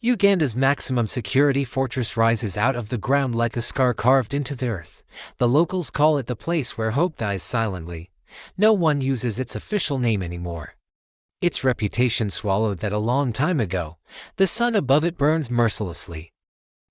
Uganda's maximum security fortress rises out of the ground like a scar carved into the earth. The locals call it the place where hope dies silently. No one uses its official name anymore. Its reputation swallowed that a long time ago. The sun above it burns mercilessly.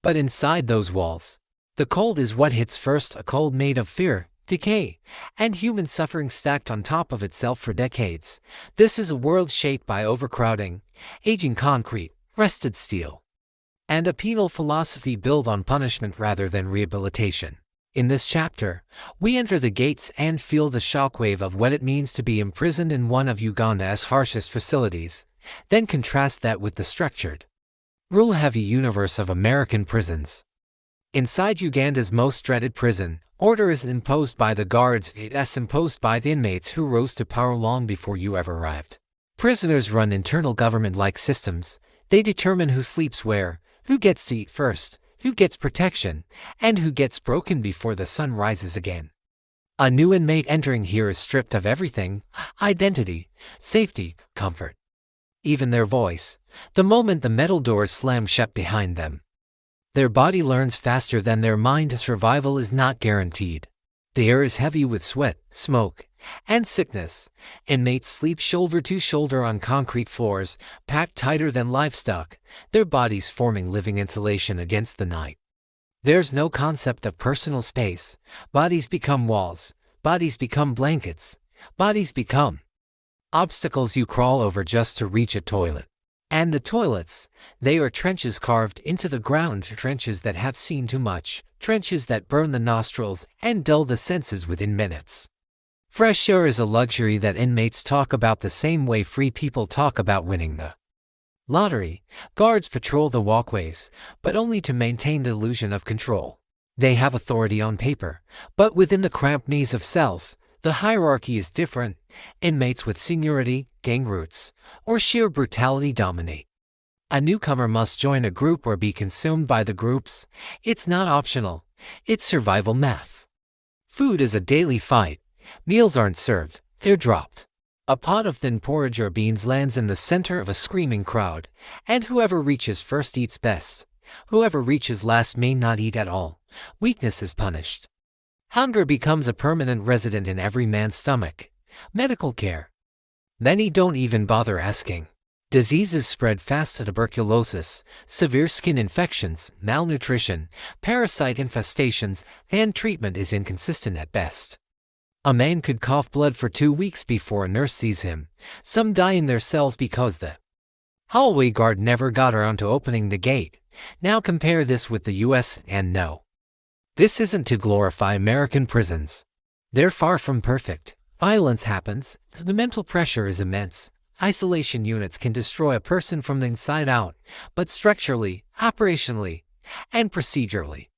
But inside those walls, the cold is what hits first, a cold made of fear, decay, and human suffering stacked on top of itself for decades. This is a world shaped by overcrowding, aging concrete, rusted steel, and a penal philosophy built on punishment rather than rehabilitation. In this chapter, we enter the gates and feel the shockwave of what it means to be imprisoned in one of Uganda's harshest facilities, then contrast that with the structured, rule-heavy universe of American prisons. Inside Uganda's most dreaded prison, order isn't imposed by the guards, it's imposed by the inmates who rose to power long before you ever arrived. Prisoners run internal government-like systems. They determine who sleeps where, who gets to eat first, who gets protection, and who gets broken before the sun rises again. A new inmate entering here is stripped of everything: identity, safety, comfort, even their voice, the moment the metal doors slam shut behind them. Their body learns faster than their mind. Survival is not guaranteed. The air is heavy with sweat, smoke, and sickness. Inmates sleep shoulder to shoulder on concrete floors, packed tighter than livestock, their bodies forming living insulation against the night. There's no concept of personal space. Bodies become walls, bodies become blankets, bodies become obstacles you crawl over just to reach a toilet. And the toilets, they are trenches carved into the ground, trenches that have seen too much, trenches that burn the nostrils and dull the senses within minutes. Fresh air is a luxury that inmates talk about the same way free people talk about winning the lottery. Guards patrol the walkways, but only to maintain the illusion of control. They have authority on paper, but within the cramped maze of cells, the hierarchy is different. Inmates with seniority, gang roots, or sheer brutality dominate. A newcomer must join a group or be consumed by the groups. It's not optional. It's survival math. Food is a daily fight. Meals aren't served, they're dropped. A pot of thin porridge or beans lands in the center of a screaming crowd, and whoever reaches first eats best. Whoever reaches last may not eat at all. Weakness is punished. Hunger becomes a permanent resident in every man's stomach. Medical care. Many don't even bother asking. Diseases spread fast: tuberculosis, severe skin infections, malnutrition, parasite infestations, and treatment is inconsistent at best. A man could cough blood for 2 weeks before a nurse sees him. Some die in their cells because the hallway guard never got around to opening the gate. Now compare this with the US, and no, this isn't to glorify American prisons. They're far from perfect. Violence happens. The mental pressure is immense. Isolation units can destroy a person from the inside out, but structurally, operationally, and procedurally,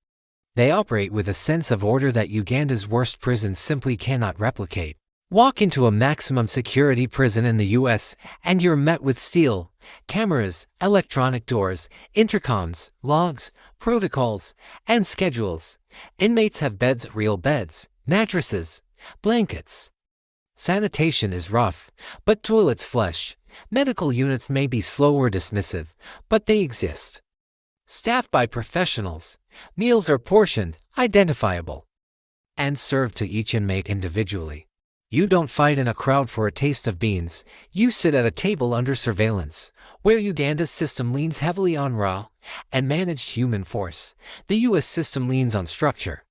they operate with a sense of order that Uganda's worst prisons simply cannot replicate. Walk into a maximum security prison in the US, and you're met with steel, cameras, electronic doors, intercoms, logs, protocols, and schedules. Inmates have beds, real beds, mattresses, blankets. Sanitation is rough, but toilets flush. Medical units may be slow or dismissive, but they exist. Staffed by professionals, meals are portioned, identifiable, and served to each inmate individually. You don't fight in a crowd for a taste of beans. You sit at a table under surveillance. Where Uganda's system leans heavily on raw and managed human force, the US system leans on structure,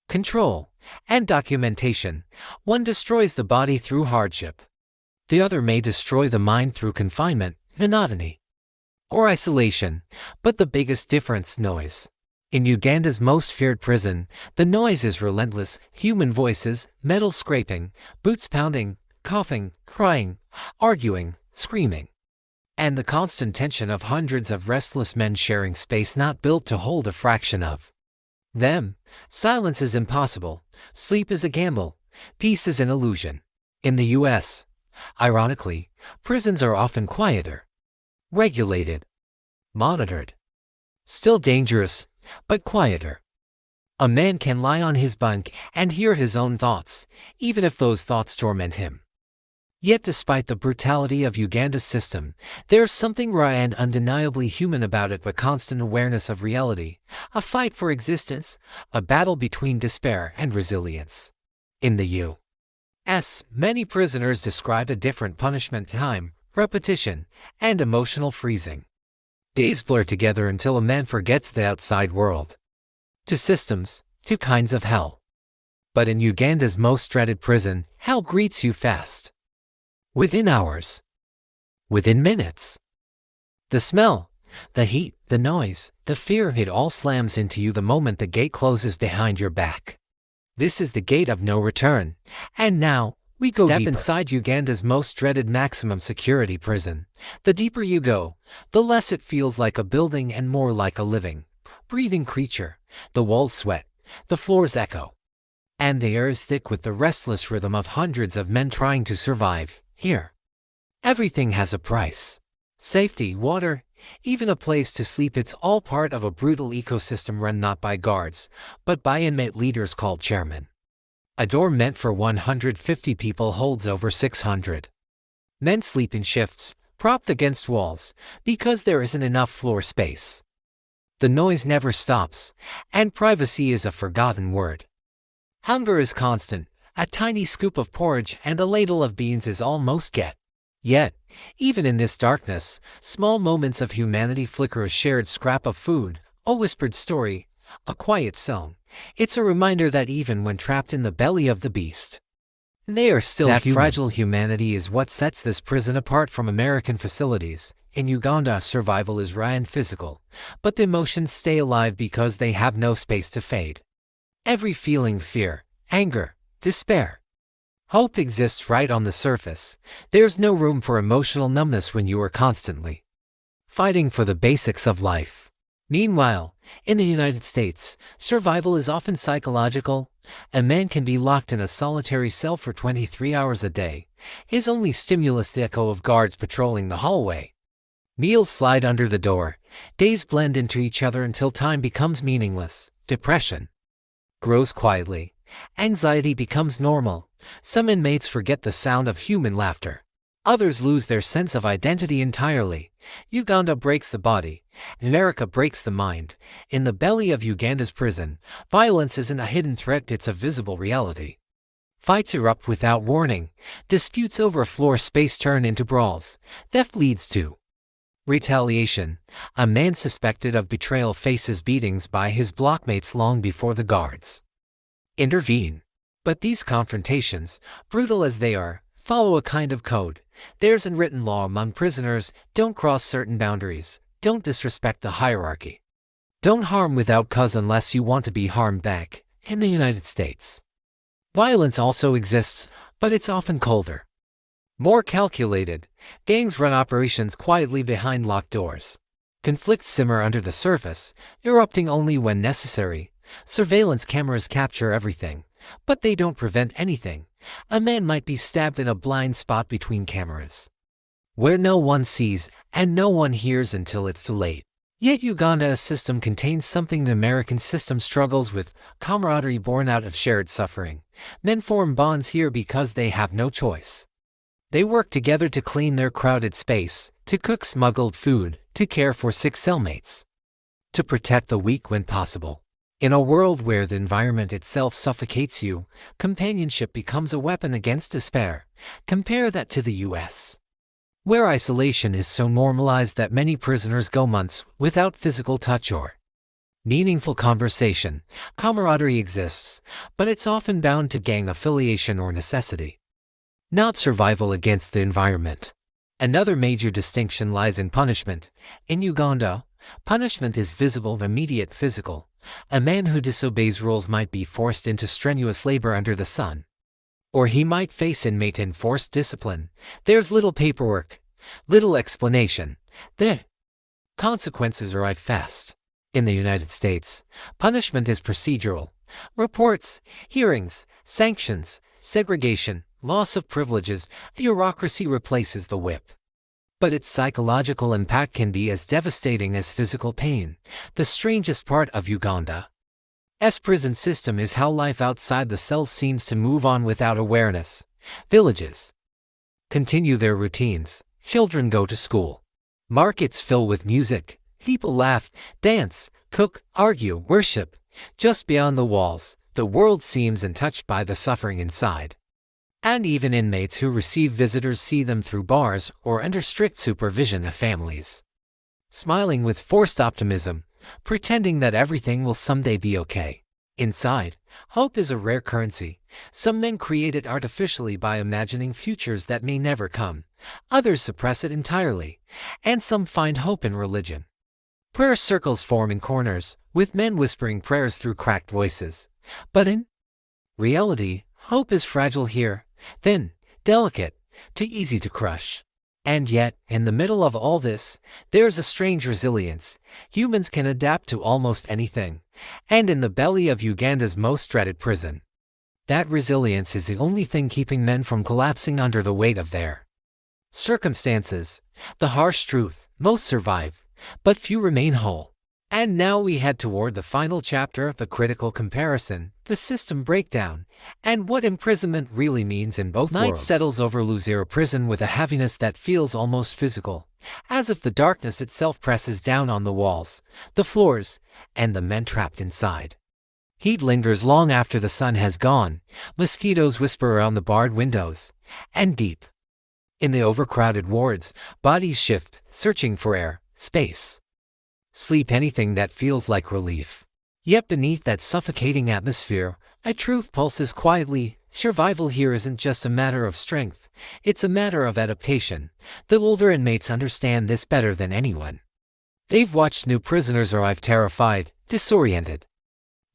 control, and documentation. One destroys the body through hardship. The other may destroy the mind through confinement, monotony, or isolation. But the biggest difference: noise. In Uganda's most feared prison, the noise is relentless. Human voices, metal scraping, boots pounding, coughing, crying, arguing, screaming, and the constant tension of hundreds of restless men sharing space not built to hold a fraction of them. Silence is impossible. Sleep is a gamble. Peace is an illusion. In the US, ironically, prisons are often quieter, regulated, monitored. Still dangerous, but quieter. A man can lie on his bunk and hear his own thoughts, even if those thoughts torment him. Yet despite the brutality of Uganda's system, there's something raw and undeniably human about it, with constant awareness of reality, a fight for existence, a battle between despair and resilience. In the U.S., many prisoners describe a different punishment: time, repetition, and emotional freezing. Days blur together until a man forgets the outside world. Two systems, two kinds of hell. But in Uganda's most dreaded prison, hell greets you fast. Within hours. Within minutes. The smell, the heat, the noise, the fear, it all slams into you the moment the gate closes behind your back. This is the gate of no return. And now, we go deeper inside Uganda's most dreaded maximum security prison. The deeper you go, the less it feels like a building and more like a living, breathing creature. The walls sweat, the floors echo, and the air is thick with the restless rhythm of hundreds of men trying to survive. Here, everything has a price. Safety, water, even a place to sleep. It's all part of a brutal ecosystem run not by guards, but by inmate leaders called chairmen. A dorm meant for 150 people holds over 600. Men sleep in shifts, propped against walls, because there isn't enough floor space. The noise never stops, and privacy is a forgotten word. Hunger is constant. A tiny scoop of porridge and a ladle of beans is all most get. Yet, even in this darkness, small moments of humanity flicker: a shared scrap of food, a whispered story, a quiet song. It's a reminder that even when trapped in the belly of the beast, they are still human. That fragile humanity is what sets this prison apart from American facilities. In Uganda, survival is raw and physical, but the emotions stay alive because they have no space to fade. Every feeling, fear, anger, despair, hope, exists right on the surface. There's no room for emotional numbness when you are constantly fighting for the basics of life. Meanwhile, in the United States, survival is often psychological. A man can be locked in a solitary cell for 23 hours a day, his only stimulus the echo of guards patrolling the hallway. Meals slide under the door, days blend into each other until time becomes meaningless. Depression grows quietly. Anxiety becomes normal. Some inmates forget the sound of human laughter. Others lose their sense of identity entirely. Uganda breaks the body. America breaks the mind. In the belly of Uganda's prison, violence isn't a hidden threat, it's a visible reality. Fights erupt without warning. Disputes over floor space turn into brawls. Theft leads to retaliation. A man suspected of betrayal faces beatings by his blockmates long before the guards intervene. But these confrontations, brutal as they are, follow a kind of code. There's an unwritten law among prisoners: don't cross certain boundaries, don't disrespect the hierarchy, don't harm without cause unless you want to be harmed back. In the United States, violence also exists, but it's often colder, more calculated. Gangs run operations quietly behind locked doors. Conflicts simmer under the surface, erupting only when necessary. Surveillance cameras capture everything, but they don't prevent anything. A man might be stabbed in a blind spot between cameras, where no one sees and no one hears until it's too late. Yet Uganda's system contains something the American system struggles with: camaraderie born out of shared suffering. Men form bonds here because they have no choice. They work together to clean their crowded space, to cook smuggled food, to care for sick cellmates, to protect the weak when possible. In a world where the environment itself suffocates you, companionship becomes a weapon against despair. Compare that to the U.S., where isolation is so normalized that many prisoners go months without physical touch or meaningful conversation. Camaraderie exists, but it's often bound to gang affiliation or necessity, not survival against the environment. Another major distinction lies in punishment. In Uganda, punishment is visible, immediate, physical. A man who disobeys rules might be forced into strenuous labor under the sun, or he might face inmate enforced discipline. There's little paperwork, little explanation. The consequences arrive fast. In the United States, punishment is procedural. Reports, hearings, sanctions, segregation, loss of privileges. Bureaucracy replaces the whip. But its psychological impact can be as devastating as physical pain. The strangest part of Uganda's prison system is how life outside the cells seems to move on without awareness. Villages, continue their routines. Children go to school. Markets fill with music. People laugh, dance, cook, argue, worship. Just beyond the walls, the world seems untouched by the suffering inside. And even inmates who receive visitors see them through bars or under strict supervision of families. Smiling with forced optimism, pretending that everything will someday be okay. Inside, hope is a rare currency. Some men create it artificially by imagining futures that may never come. Others suppress it entirely, and some find hope in religion. Prayer circles form in corners, with men whispering prayers through cracked voices. But in reality, hope is fragile here, thin, delicate, too easy to crush. And yet, in the middle of all this, there's a strange resilience. Humans can adapt to almost anything. And in the belly of Uganda's most dreaded prison, that resilience is the only thing keeping men from collapsing under the weight of their circumstances. The harsh truth: most survive, but few remain whole. And now we head toward the final chapter of the critical comparison, the system breakdown, and what imprisonment really means in both worlds. Night settles over Luzira prison with a heaviness that feels almost physical, as if the darkness itself presses down on the walls, the floors, and the men trapped inside. Heat lingers long after the sun has gone. Mosquitoes whisper around the barred windows, and deep in the overcrowded wards, bodies shift, searching for air, space, sleep, anything that feels like relief. Yet beneath that suffocating atmosphere, a truth pulses quietly. Survival here isn't just a matter of strength, it's a matter of adaptation. The older inmates understand this better than anyone. They've watched new prisoners arrive terrified, disoriented,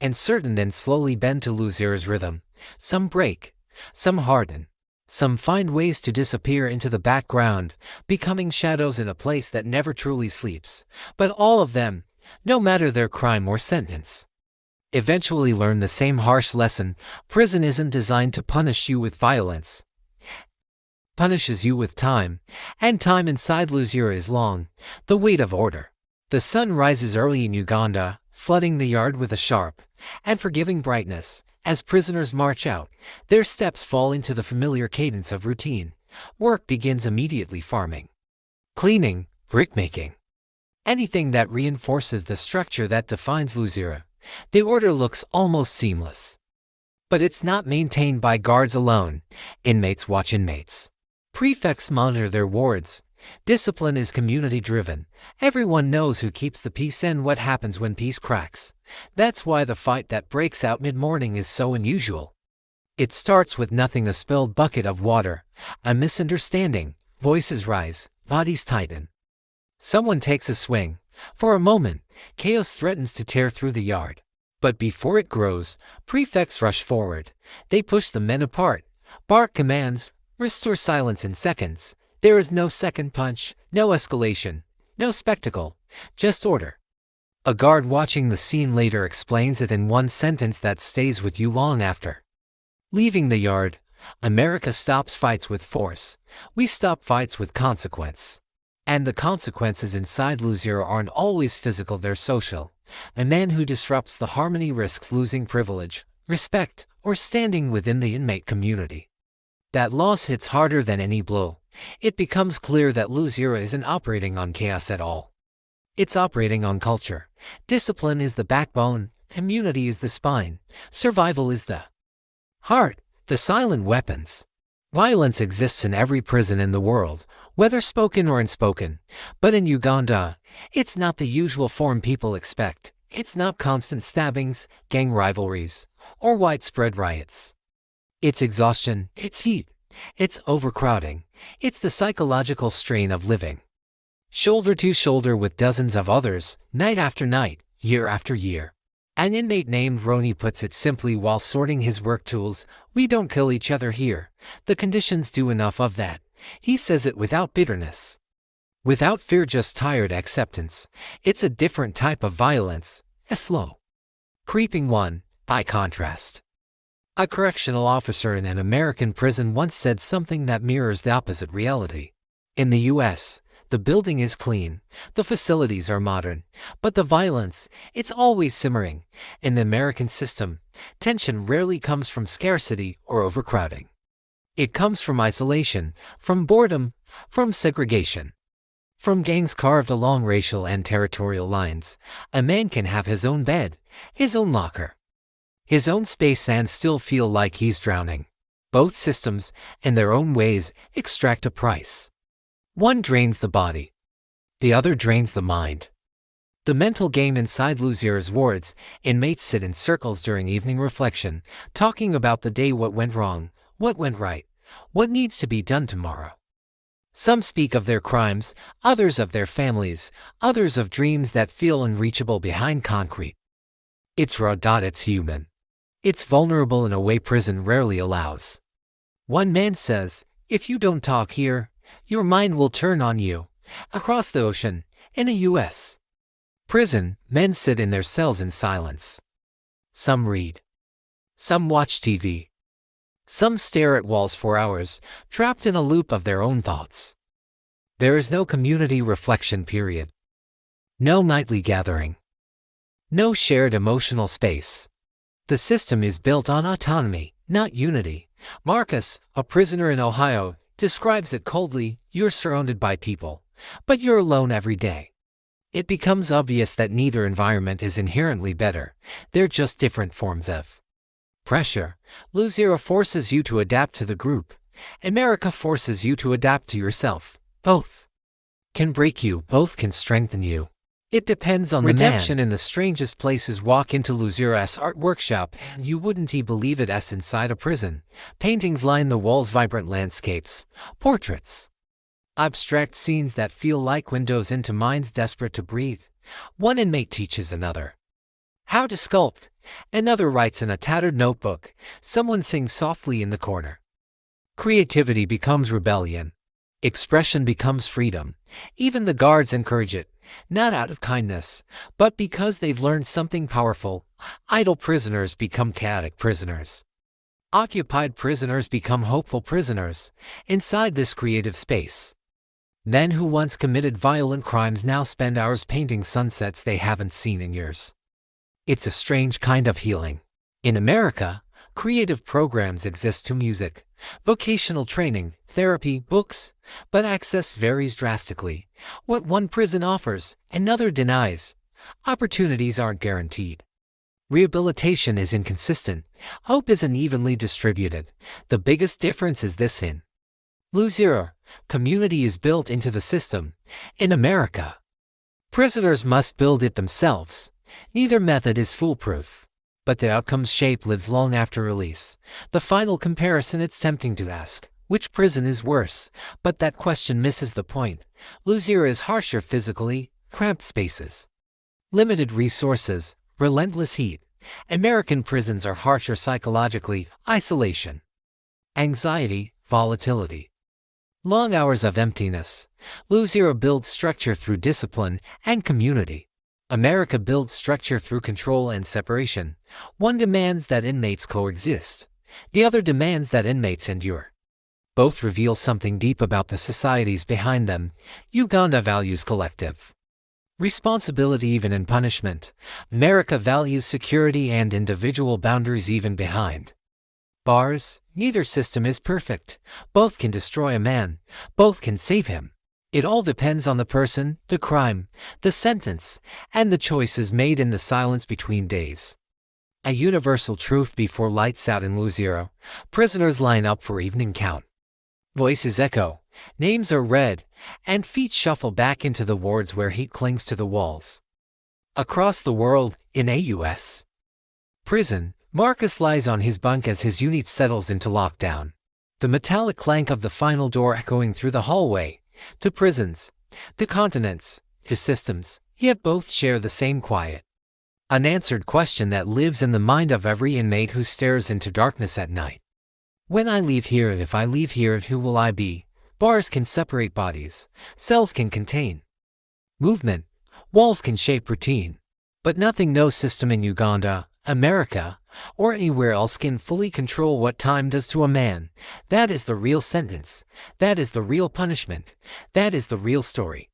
and certain, then slowly bend to Luzira's rhythm. Some break, some harden, some find ways to disappear into the background, becoming shadows in a place that never truly sleeps. But all of them, no matter their crime or sentence, eventually learn the same harsh lesson: prison isn't designed to punish you with violence. It punishes you with time, and time inside Luzira is long, the weight of order. The sun rises early in Uganda, flooding the yard with a sharp and forgiving brightness. As prisoners march out, their steps fall into the familiar cadence of routine. Work begins immediately: farming, cleaning, brickmaking, anything that reinforces the structure that defines Luzira. The order looks almost seamless. But it's not maintained by guards alone. Inmates watch inmates. Prefects monitor their wards. Discipline is community-driven. Everyone knows who keeps the peace and what happens when peace cracks. That's why the fight that breaks out mid-morning is so unusual. It starts with nothing: a spilled bucket of water, a misunderstanding. Voices rise, bodies tighten. Someone takes a swing. For a moment, chaos threatens to tear through the yard. But before it grows, prefects rush forward. They push the men apart, bark commands, restore silence in seconds. There is no second punch, no escalation, no spectacle, just order. A guard watching the scene later explains it in one sentence that stays with you long after leaving the yard: America stops fights with force. We stop fights with consequence. And the consequences inside Luzira aren't always physical, they're social. A man who disrupts the harmony risks losing privilege, respect, or standing within the inmate community. That loss hits harder than any blow. It becomes clear that Luzira isn't operating on chaos at all. It's operating on culture. Discipline is the backbone, community is the spine, survival is the heart, the silent weapons. Violence exists in every prison in the world, whether spoken or unspoken. But in Uganda, it's not the usual form people expect. It's not constant stabbings, gang rivalries, or widespread riots. It's exhaustion, it's heat, it's overcrowding, it's the psychological strain of living shoulder to shoulder with dozens of others, night after night, year after year. An inmate named Roni puts it simply while sorting his work tools: "We don't kill each other here. The conditions do enough of that." He says it without bitterness, without fear, just tired acceptance. It's a different type of violence, a slow, creeping one, by contrast. A correctional officer in an American prison once said something that mirrors the opposite reality. In the U.S., the building is clean, the facilities are modern, but the violence, it's always simmering. In the American system, tension rarely comes from scarcity or overcrowding. It comes from isolation, from boredom, from segregation. From gangs carved along racial and territorial lines, a man can have his own bed, his own locker, his own space and still feel like he's drowning. Both systems, in their own ways, extract a price. One drains the body. The other drains the mind. The mental game inside Luzira's wards, inmates sit in circles during evening reflection, talking about the day, what went wrong, what went right, what needs to be done tomorrow. Some speak of their crimes, others of their families, others of dreams that feel unreachable behind concrete. It's raw. It's human. It's vulnerable in a way prison rarely allows. One man says, if you don't talk here, your mind will turn on you. Across the ocean, in a U.S. prison, men sit in their cells in silence. Some read. Some watch TV. Some stare at walls for hours, trapped in a loop of their own thoughts. There is no community reflection period. No nightly gathering. No shared emotional space. The system is built on autonomy, not unity. Marcus, a prisoner in Ohio, describes it coldly: you're surrounded by people, but you're alone every day. It becomes obvious that neither environment is inherently better, they're just different forms of pressure. Luzira forces you to adapt to the group. America forces you to adapt to yourself. Both can break you, both can strengthen you. It depends on redemption. In the strangest places. Walk into Luzira's art workshop and you wouldn't believe it. As inside a prison, paintings line the walls, vibrant landscapes, portraits, abstract scenes that feel like windows into minds desperate to breathe. One inmate teaches another how to sculpt. Another writes in a tattered notebook. Someone sings softly in the corner. Creativity becomes rebellion. Expression becomes freedom. Even the guards encourage it, not out of kindness, but because they've learned something powerful. Idle prisoners become chaotic prisoners. Occupied prisoners become hopeful prisoners. Inside this creative space, men who once committed violent crimes now spend hours painting sunsets they haven't seen in years. It's a strange kind of healing. In America, creative programs exist to music, vocational training, therapy, books, but access varies drastically. What one prison offers, another denies. Opportunities aren't guaranteed. Rehabilitation is inconsistent. Hope isn't evenly distributed. The biggest difference is this: in Luzira, community is built into the system. In America, prisoners must build it themselves. Neither method is foolproof, but the outcome's shape lives long after release. The final comparison: it's tempting to ask, which prison is worse? But that question misses the point. Luzira is harsher physically, cramped spaces, limited resources, relentless heat. American prisons are harsher psychologically: isolation, anxiety, volatility, long hours of emptiness. Luzira builds structure through discipline and community. America builds structure through control and separation. One demands that inmates coexist. The other demands that inmates endure. Both reveal something deep about the societies behind them. Uganda values collective responsibility even in punishment. America values security and individual boundaries even behind bars. Neither system is perfect. Both can destroy a man. Both can save him. It all depends on the person, the crime, the sentence, and the choices made in the silence between days. A universal truth: before lights out in Luzira, prisoners line up for evening count. Voices echo, names are read, and feet shuffle back into the wards where heat clings to the walls. Across the world, in a U.S. prison, Marcus lies on his bunk as his unit settles into lockdown. The metallic clank of the final door echoing through the hallway. To prisons, to continents, to systems, yet both share the same quiet, unanswered question that lives in the mind of every inmate who stares into darkness at night. When I leave here, if I leave here, who will I be? Bars can separate bodies, cells can contain movement, walls can shape routine, but nothing, no system in Uganda, America, or anywhere else can fully control what time does to a man. That is the real sentence. That is the real punishment. That is the real story.